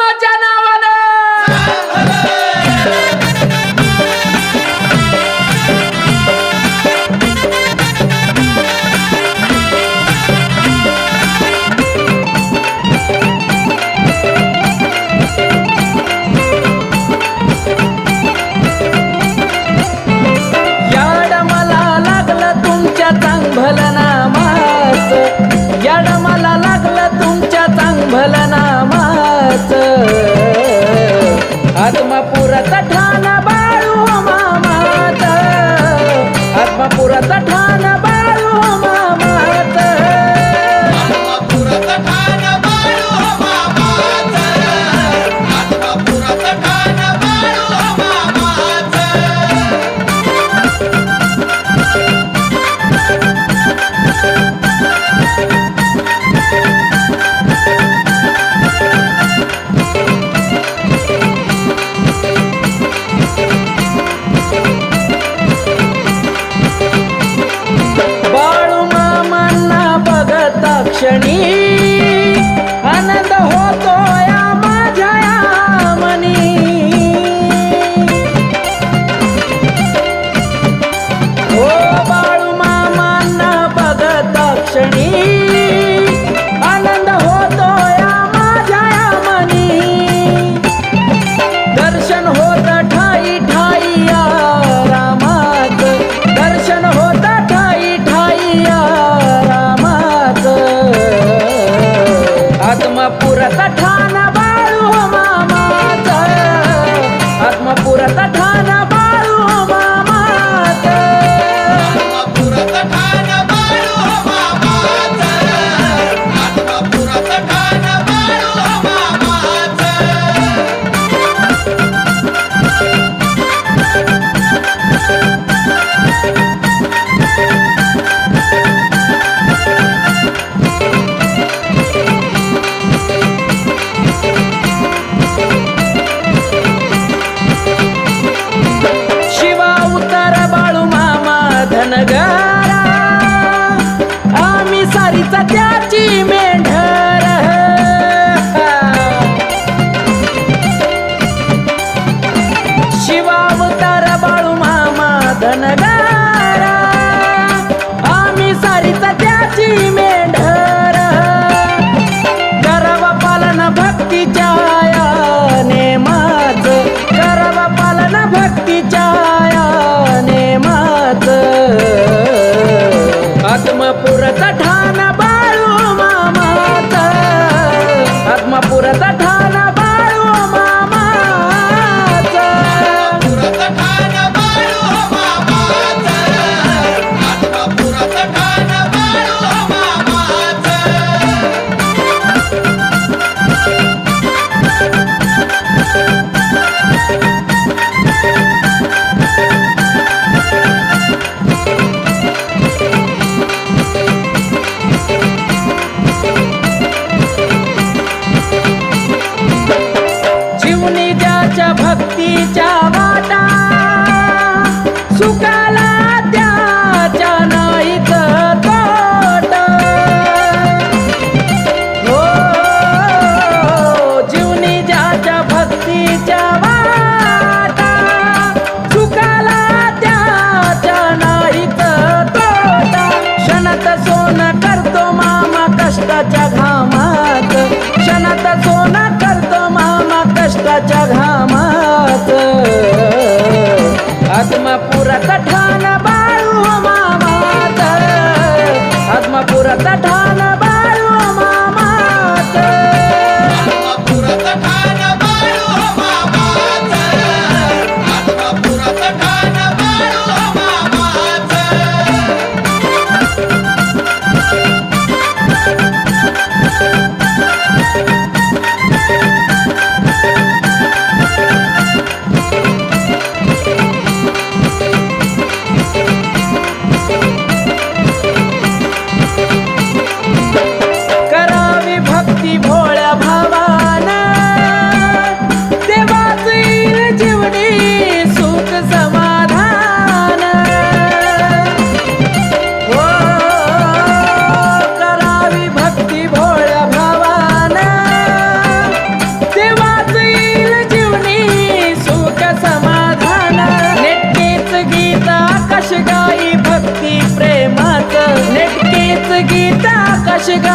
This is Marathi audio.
मामाच्या नावानं याड मला लागलं तुमच्या चांगभल नामाच, याड मला लागलं तुमच्या चांगभल नामाच, आत्मापुराचा ठाण बाळू मामाच, आत्मापुराचा ठाण बाळू मामाच, आत्मापुराचा ठाण बाळू मामाच, आत्मापुराचा ठाण बाळू मामाच. बाळू मामांना बघता क्षणी आनंद होतो या माझ्या या मनी, ओ बाळू मामांना बघता क्षणी आनंद होतो या माझ्या या मनी, दर्शन होत ठाई ठाई या रामाच, दर्शन होत ठाई ठाई या रामाच, आत्मापुराचा ठाण बाळू मामाच, आत्मापुराचा ठाण बाळू मामाच, आत्मापुराचा ठाण बाळू मामाच, आत्मापुराचा ठाण बाळू मामाच. शिवा उतार बाळू मामा धनगरा, आम्ही सारीचा त्याची मेंढर, शिवा उतार बाळू मामा धनगरा, आम्ही सारीचा त्याची मेंढर, करावा पालन भक्तीच्या या नेमाच, करावा पालन भक्तीच्या या नेमाच, आत्मापुराचा ठाण बाळू मामाच, आत्मापुराचा ठाण बाळू मामाच, आत्मापुराचा ठाण बाळू मामाच, आत्मापुराचा ठाण बाळू मामाच. जीवनी ज्याच्या भक्तीच्या वाटा, सुखाला त्याच्या नाहीच तोट, हो जीवनी ज्याच्या भक्तीच्या वाटा, सुखाला त्याच्या नाहीच तोटा, क्षणात सोनं करतो मामा कष्टाच्या घामात, क्षणात सोनं करतो मामा कष्टाच्या घामात, आत्मापुराचा ठाण बाळू मामाच, आत्मापुराचा ठाण बाळू मामाच, आत्मापुराचा ठाण बाळू मामाच, आत्मापुराचा ठाण बाळू मामाच. शिगा